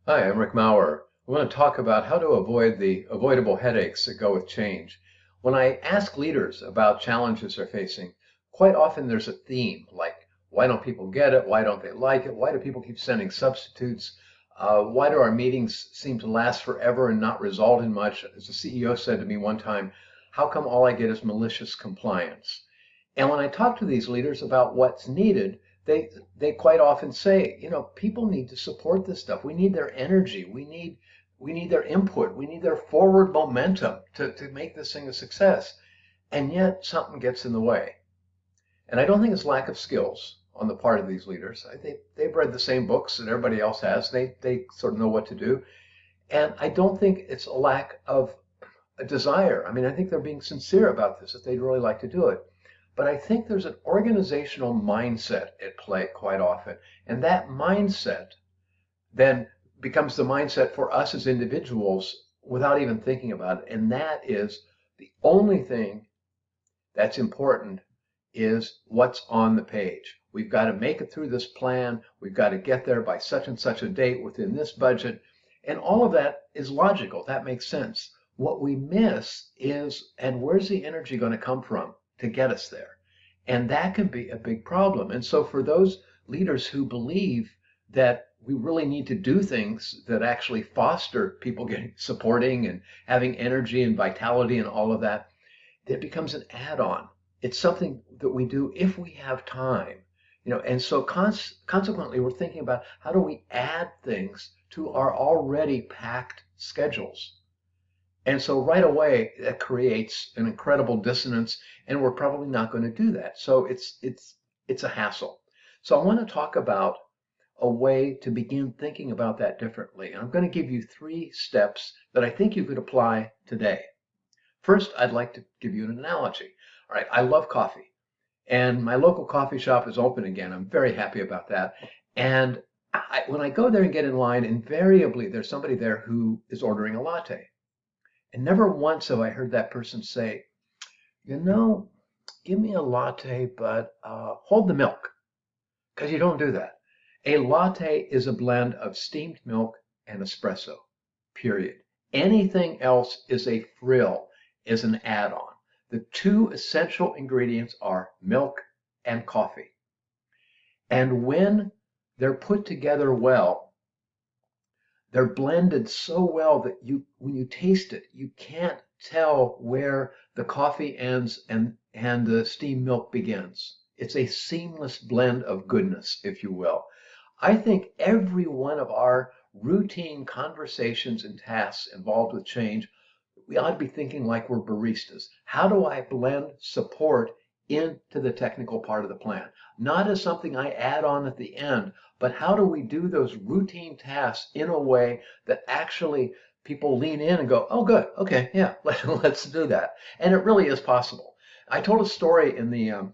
Hi, I'm Rick Maurer. I want to talk about how to avoid the avoidable headaches that go with change. When I ask leaders about challenges they're facing, quite often there's a theme like, why don't people get it? Why don't they like it? Why do people keep sending substitutes? Why do our meetings seem to last forever and not result in much? As the CEO said to me one time, how come all I get is malicious compliance? And when I talk to these leaders about what's needed, they quite often say, people need to support this stuff. We need their energy. We need their input. We need their forward momentum to make this thing a success. And yet something gets in the way. And I don't think it's lack of skills on the part of these leaders. They've read the same books that everybody else has. They sort of know what to do. And I don't think it's a lack of a desire. I mean, I think they're being sincere about this, that they'd really like to do it. But I think there's an organizational mindset at play quite often. And that mindset then becomes the mindset for us as individuals without even thinking about it. And that is the only thing that's important is what's on the page. We've got to make it through this plan. We've got to get there by such and such a date within this budget. And all of that is logical. That makes sense. What we miss is, and where's the energy going to come from to get us there? And that can be a big problem. And so for those leaders who believe that we really need to do things that actually foster people getting supporting and having energy and vitality and all of that, it becomes an add-on. It's something that we do if we have time, and so consequently, we're thinking about how do we add things to our already packed schedules. And so right away, that creates an incredible dissonance, and we're probably not going to do that. So it's a hassle. So I want to talk about a way to begin thinking about that differently. And I'm going to give you 3 steps that I think you could apply today. First, I'd like to give you an analogy. All right, I love coffee, and my local coffee shop is open again. I'm very happy about that. And when I go there and get in line, invariably there's somebody there who is ordering a latte. And never once have I heard that person say, you know, give me a latte, but hold the milk, because you don't do that. A latte is a blend of steamed milk and espresso, period. Anything else is a frill, is an add-on. The 2 essential ingredients are milk and coffee. And when they're put together well, they're blended so well that when you taste it, you can't tell where the coffee ends and the steamed milk begins. It's a seamless blend of goodness, if you will. I think every one of our routine conversations and tasks involved with change, we ought to be thinking like we're baristas. How do I blend support into the technical part of the plan? Not as something I add on at the end, but how do we do those routine tasks in a way that actually people lean in and go, oh, good, okay, yeah, let's do that. And it really is possible. I told a story in the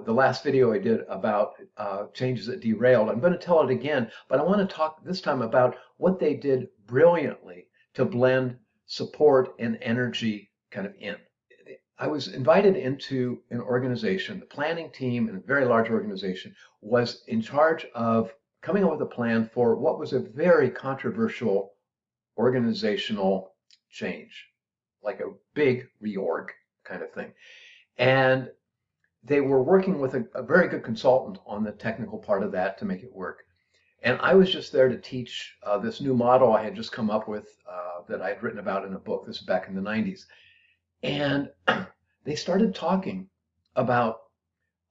last video I did about changes that derailed. I'm going to tell it again, but I want to talk this time about what they did brilliantly to blend support and energy kind of in. I was invited into an organization. The planning team in a very large organization was in charge of coming up with a plan for what was a very controversial organizational change, like a big reorg kind of thing. And they were working with a very good consultant on the technical part of that to make it work. And I was just there to teach this new model I had just come up with that I had written about in a book. This is back in the 90s. And they started talking about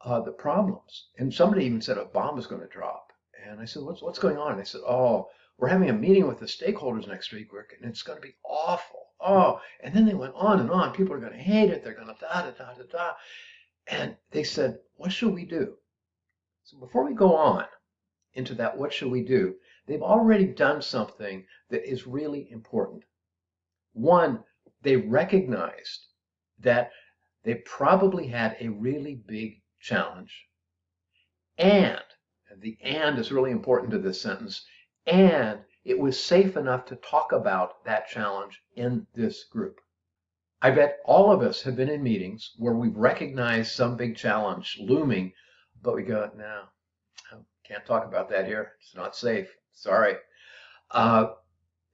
the problems. And somebody even said a bomb was going to drop. And I said, what's going on? And they said, oh, we're having a meeting with the stakeholders next week, Rick, and it's going to be awful. Oh, and then they went on and on. People are going to hate it. They're going to da da da da da. And they said, what should we do? So before we go on into that, what should we do? They've already done something that is really important. One, they recognized that they probably had a really big challenge. And the and is really important to this sentence, and it was safe enough to talk about that challenge in this group. I bet all of us have been in meetings where we've recognized some big challenge looming, but we go, no, can't talk about that here. It's not safe. Sorry. Uh,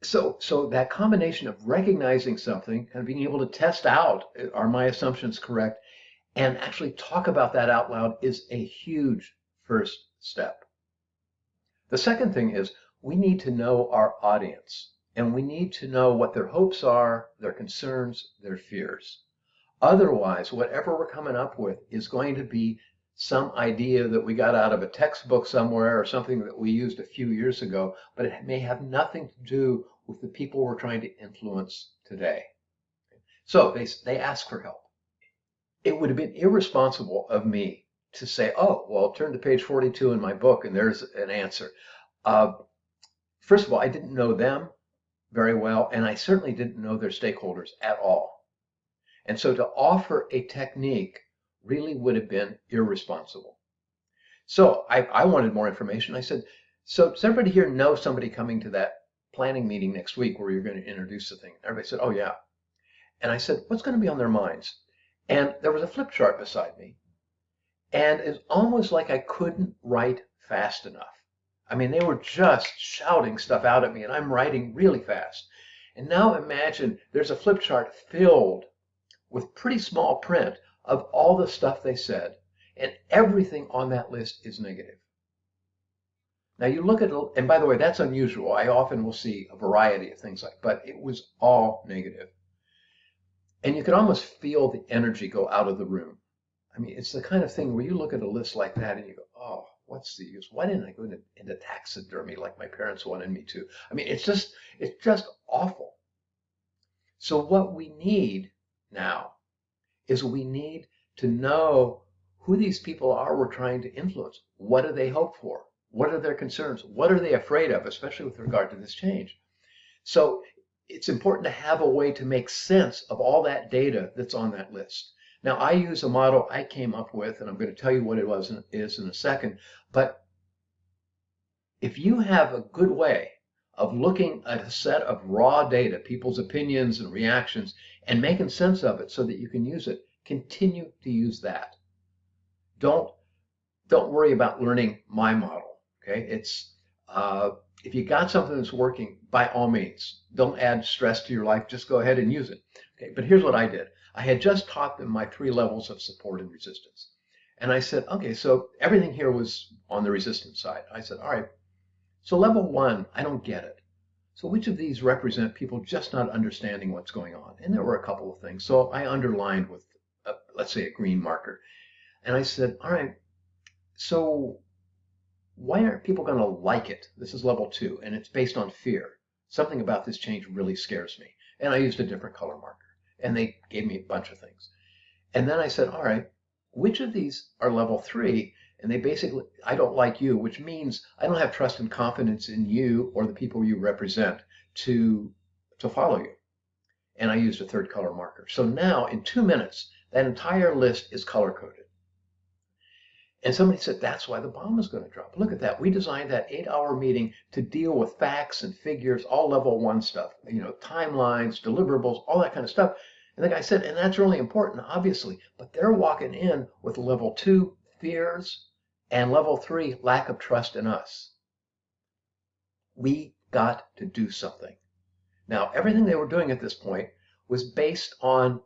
so that combination of recognizing something and being able to test out, are my assumptions correct, and actually talk about that out loud is a huge first step. The second thing is we need to know our audience and we need to know what their hopes are, their concerns, their fears. Otherwise, whatever we're coming up with is going to be some idea that we got out of a textbook somewhere or something that we used a few years ago, but it may have nothing to do with the people we're trying to influence today. So they ask for help. It would have been irresponsible of me to say, oh, well, turn to page 42 in my book and there's an answer. Uh, First of all, I didn't know them very well, and I certainly didn't know their stakeholders at all. And so to offer a technique really would have been irresponsible. So I wanted more information. I said, so does everybody here know somebody coming to that planning meeting next week where you're going to introduce the thing? Everybody said, oh, yeah. And I said, what's going to be on their minds? And there was a flip chart beside me. And it's almost like I couldn't write fast enough. I mean, they were just shouting stuff out at me, and I'm writing really fast. And now imagine there's a flip chart filled with pretty small print of all the stuff they said, and everything on that list is negative. Now you look at, and by the way, that's unusual. I often will see a variety of things but it was all negative. And you could almost feel the energy go out of the room. I mean, it's the kind of thing where you look at a list like that and you go, oh, what's the use? Why didn't I go into taxidermy like my parents wanted me to? I mean, it's just awful. So what we need now is we need to know who these people are we're trying to influence. What do they hope for? What are their concerns? What are they afraid of, especially with regard to this change? So it's important to have a way to make sense of all that data that's on that list. Now, I use a model I came up with, and I'm going to tell you what it is in a second. But if you have a good way of looking at a set of raw data, people's opinions and reactions, and making sense of it so that you can use it, continue to use that. Don't worry about learning my model. Okay, it's if you got something that's working, by all means, don't add stress to your life. Just go ahead and use it. Okay, but here's what I did. I had just taught them my 3 levels of support and resistance. And I said, okay, so everything here was on the resistance side. I said, all right, so level 1, I don't get it. So which of these represent people just not understanding what's going on? And there were a couple of things. So I underlined with, let's say, a green marker. And I said, all right, so why aren't people going to like it? This is level 2, and it's based on fear. Something about this change really scares me. And I used a different color marker. And they gave me a bunch of things. And then I said, all right, which of these are level 3? And they basically, I don't like you, which means I don't have trust and confidence in you or the people you represent to follow you. And I used a third color marker. So now in 2 minutes, that entire list is color coded. And somebody said, that's why the bomb is going to drop. Look at that. We designed that 8-hour meeting to deal with facts and figures, all level 1 stuff, timelines, deliverables, all that kind of stuff. And the guy said, and that's really important, obviously, but they're walking in with level 2 fears and level 3 lack of trust in us. We got to do something. Now, everything they were doing at this point was based on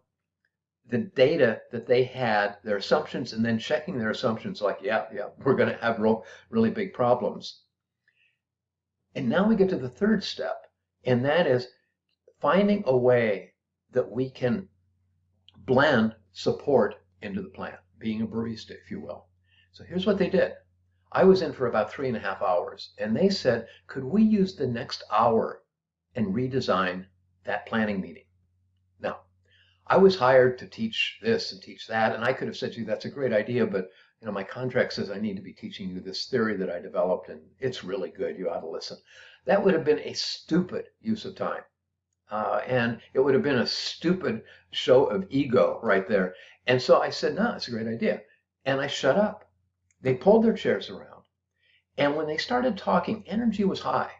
the data that they had, their assumptions, and then checking their assumptions like, yeah, we're going to have really big problems. And now we get to the third step, and that is finding a way that we can blend support into the plan, being a barista, if you will. So here's what they did. I was in for about 3.5 hours, and they said, could we use the next hour and redesign that planning meeting? Now, I was hired to teach this and teach that, and I could have said to you, that's a great idea, but my contract says I need to be teaching you this theory that I developed, and it's really good. You ought to listen. That would have been a stupid use of time. And it would have been a stupid show of ego right there. And so I said, no, it's a great idea. And I shut up. They pulled their chairs around. And when they started talking, energy was high,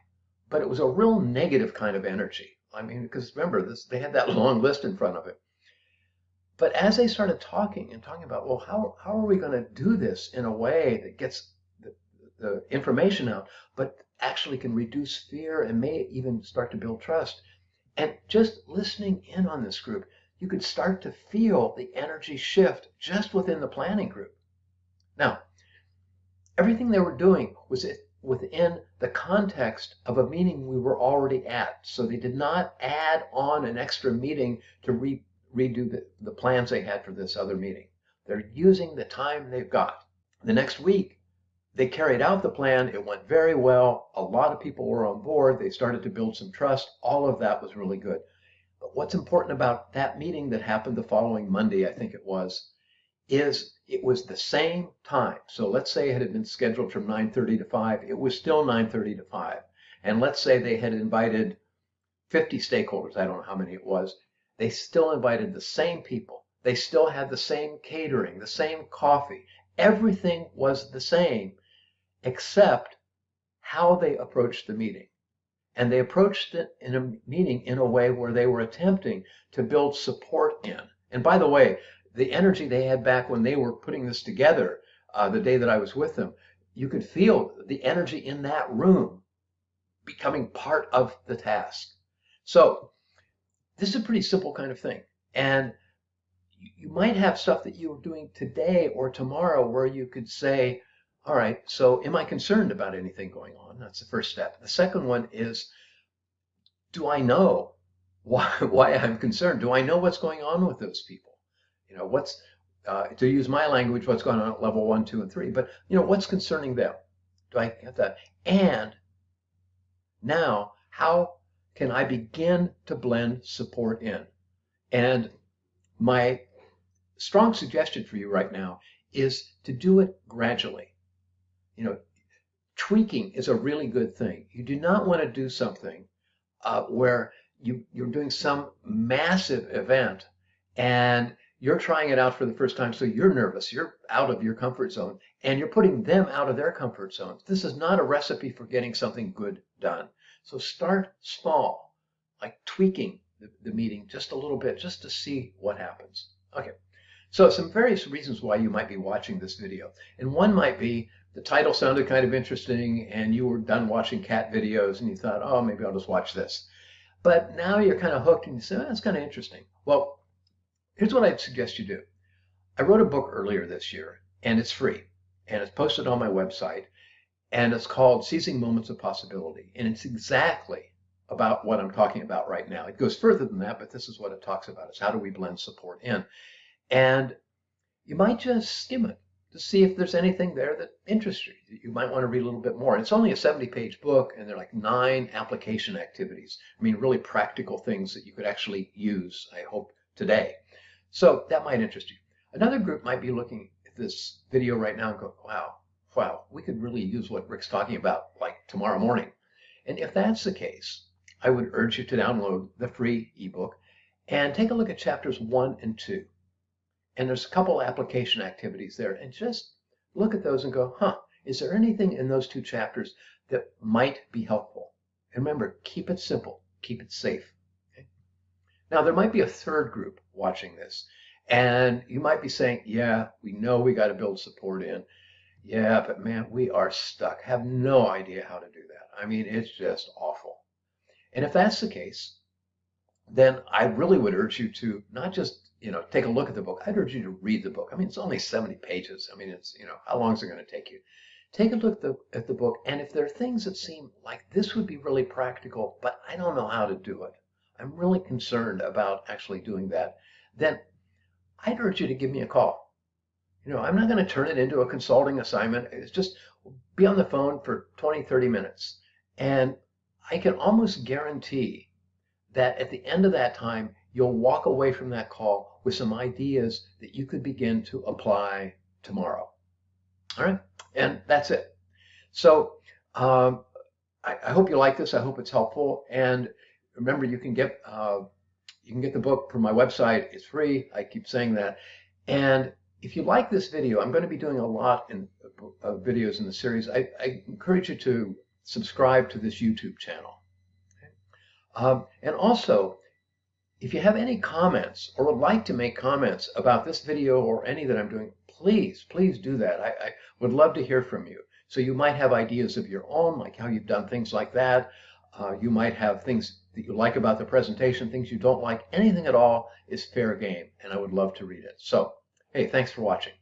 but it was a real negative kind of energy. I mean, because remember, they had that long list in front of it. But as they started talking about, well, how are we going to do this in a way that gets the information out, but actually can reduce fear and may even start to build trust. And just listening in on this group, you could start to feel the energy shift just within the planning group. Now, everything they were doing was within the context of a meeting we were already at. So they did not add on an extra meeting to redo the plans they had for this other meeting. They're using the time they've got. The next week, they carried out the plan. It went very well. A lot of people were on board. They started to build some trust. All of that was really good. But what's important about that meeting that happened the following Monday, I think it was, is it was the same time. So let's say it had been scheduled from 9:30 to 5. It was still 9:30 to 5. And let's say they had invited 50 stakeholders. I don't know how many it was. They still invited the same people. They still had the same catering, the same coffee. Everything was the same except how they approached the meeting. And they approached it in a meeting in a way where they were attempting to build support in. And by the way, the energy they had back when they were putting this together, the day that I was with them, you could feel the energy in that room becoming part of the task. So this is a pretty simple kind of thing. And you might have stuff that you're doing today or tomorrow where you could say, all right, so am I concerned about anything going on? That's the first step. The second one is, do I know why I'm concerned? Do I know what's going on with those people? You know, what's, to use my language, what's going on at level 1, 2, and 3, but, you know, what's concerning them? Do I get that? And now, how can I begin to blend support in? And my strong suggestion for you right now is to do it gradually. You know, tweaking is a really good thing. You do not want to do something where you're doing some massive event and you're trying it out for the first time, so you're nervous, you're out of your comfort zone, and you're putting them out of their comfort zone. This is not a recipe for getting something good done. So start small, like tweaking the meeting just a little bit, just to see what happens. Okay, so some various reasons why you might be watching this video. And one might be the title sounded kind of interesting and you were done watching cat videos and you thought, oh, maybe I'll just watch this. But now you're kind of hooked and you say, oh, that's kind of interesting. Well, here's what I'd suggest you do. I wrote a book earlier this year and it's free and it's posted on my website and it's called Seizing Moments of Possibility. And it's exactly about what I'm talking about right now. It goes further than that, but this is what it talks about. It's how do we blend support in? And you might just skim it to see if there's anything there that interests you. You might want to read a little bit more. It's only a 70-page book, and there are like 9 application activities. I mean, really practical things that you could actually use, I hope, today. So that might interest you. Another group might be looking at this video right now and go, wow, we could really use what Rick's talking about like tomorrow morning. And if that's the case, I would urge you to download the free ebook and take a look at chapters 1 and 2. And there's a couple application activities there, and just look at those and go, is there anything in those 2 chapters that might be helpful? And remember, keep it simple, keep it safe. Okay? Now, there might be a third group watching this, and you might be saying, yeah, we know we got to build support in. Yeah, but man, we are stuck. Have no idea how to do that. I mean, it's just awful. And if that's the case, then I really would urge you to not just take a look at the book. I'd urge you to read the book. I mean, it's only 70 pages. I mean, it's, how long is it going to take you? Take a look at the book, and if there are things that seem like this would be really practical, but I don't know how to do it, I'm really concerned about actually doing that, then I'd urge you to give me a call. I'm not going to turn it into a consulting assignment. It's just be on the phone for 20, 30 minutes. And I can almost guarantee that at the end of that time, you'll walk away from that call with some ideas that you could begin to apply tomorrow. All right, and that's it. So I hope you like this. I hope it's helpful. And remember, you can get the book from my website. It's free. I keep saying that. And if you like this video, I'm going to be doing a lot of videos in the series. I encourage you to subscribe to this YouTube channel. And also, if you have any comments or would like to make comments about this video or any that I'm doing, please do that. I would love to hear from you. So you might have ideas of your own, like how you've done things like that. You might have things that you like about the presentation, things you don't like. Anything at all is fair game, and I would love to read it. So, hey, thanks for watching.